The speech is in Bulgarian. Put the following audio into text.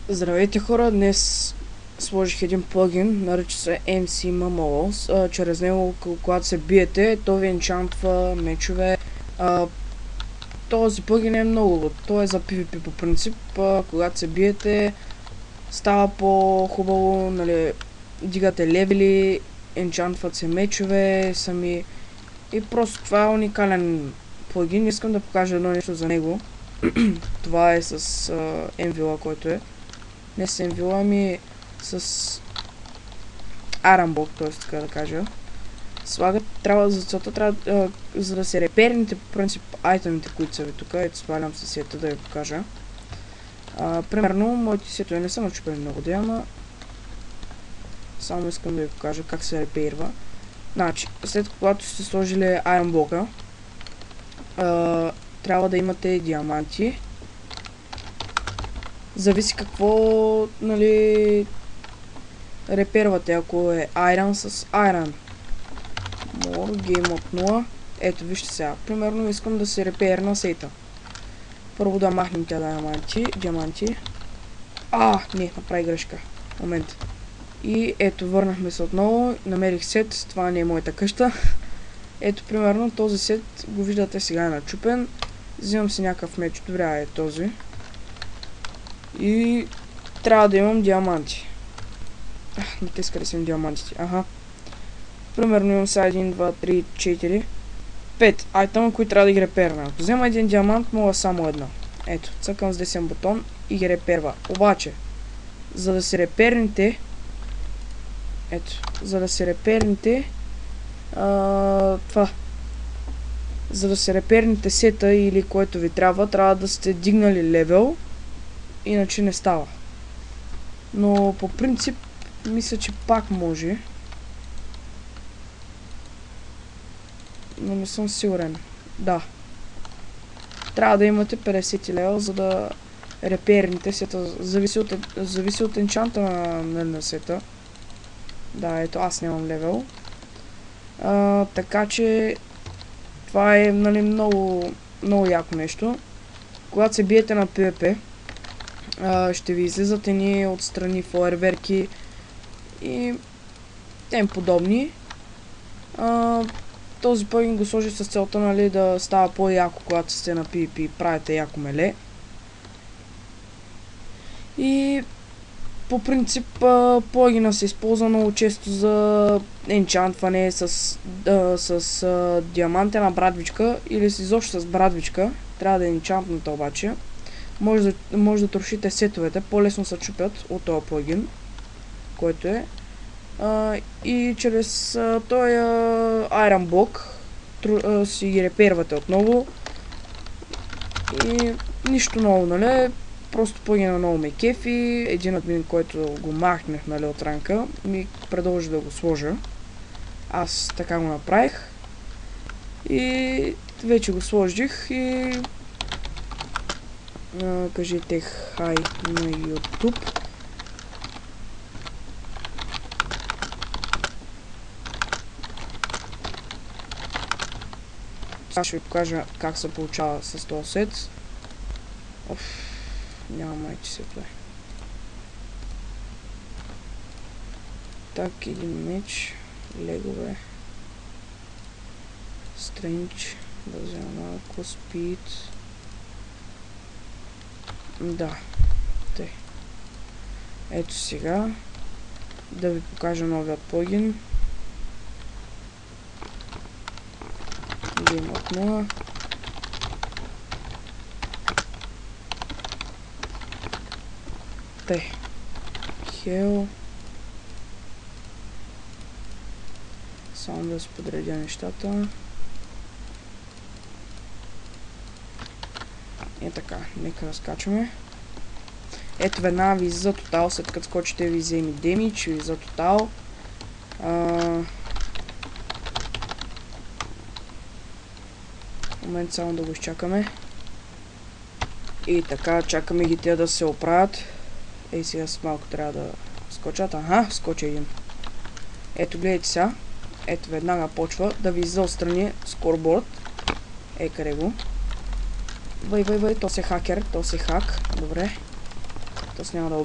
Здравейте хора, днес сложих един плагин, нарича се MC Mamolos. Чрез него, когато се биете, то ви енчантва мечове. Този плагин е много, той е за PvP по принцип. Когато се биете, става по-хубаво, нали, дигате левели, енчантват се мечове сами. И просто това е уникален плагин. Искам да покажа едно нещо за него. Това е с Envila, който е. Не с Envila, ами с Iron Block, т.е. така да кажа. Слагат, за целта трябва, за да се реперните по принцип айтемите, които са ви тук. Ето свалям се сета да ви покажа. Примерно, моите сетове не са начупени много да, ама само искам да ви покажа как се реперва. Значи, след когато сте сложили Iron Block, трябва да имате диаманти. Зависи какво, нали, репервате. Ако е Iron с Iron. More Game от 0. Ето, вижте сега. Примерно искам да се реперна сейта. Първо да махнем тя диаманти. Не, направи грешка. Момент. И ето, върнахме се отново. Намерих сет. Това не е моята къща. Ето, примерно, този сет го виждате сега е начупен. Взимам си някакъв меч. Добре, е този. И трябва да имам диаманти. Натиска да съм диамантите. Примерно имам сега 1, 2, 3, 4, 5 айтема, които трябва да ги реперна. Ако взема един диамант, мога само едно. Ето, цъкам с десен бутон и ги реперва. Обаче, за да се реперните, за да се реперните сета или което ви трябва да сте дигнали левел, иначе не става. Но по принцип, мисля, че пак може. Но не съм сигурен. Да. Трябва да имате 50 левел, за да реперните сета. Зависи от енчанта на сета. Да, ето, аз нямам левел. Така че това е, нали, много яко нещо. Когато се биете на PvP, ще ви излизат едни отстрани фойерверки и тем подобни. Този плагин го сложи с целта, нали, да става по-яко, когато сте на PvP и правите яко меле. И по принцип плагина се използва много често за енчантване с диамантена брадвичка или изобщо с брадвичка. Трябва да е енчантната обаче. Може да трошите сетовете, по-лесно се чупят от този плагин, който е. И чрез този Iron Block си ги репервате отново. И нищо ново, нали? Просто плагина много ме кефи. Един админ, който го махнах, нали, от ранка, ми предложи да го сложа. Аз така го направих. И вече го сложих и кажете хай на YouTube. Сега ще ви покажа как се получава с този сет. Няма майче сетове. Так, един меч, легове, стрендж, да взема малко, спид. Да, тъй. Ето сега да ви покажа новият плагин. Game от 0. Тъй. Хел. Само да се подредя нещата. И така, нека разкачваме. Ето веднага ви за тотал, след като скочите ви вземи демидж, ви за тотал. Момент само да го изчакаме. И така, чакаме ги тия да се оправят. Ей, сега с малко трябва да скочат. Скочи един. Ето, гледайте сега. Ето, веднага почва да ви изострани скорборд. Къде го? Вай, то се хакер, то се хак. Добре. То няма да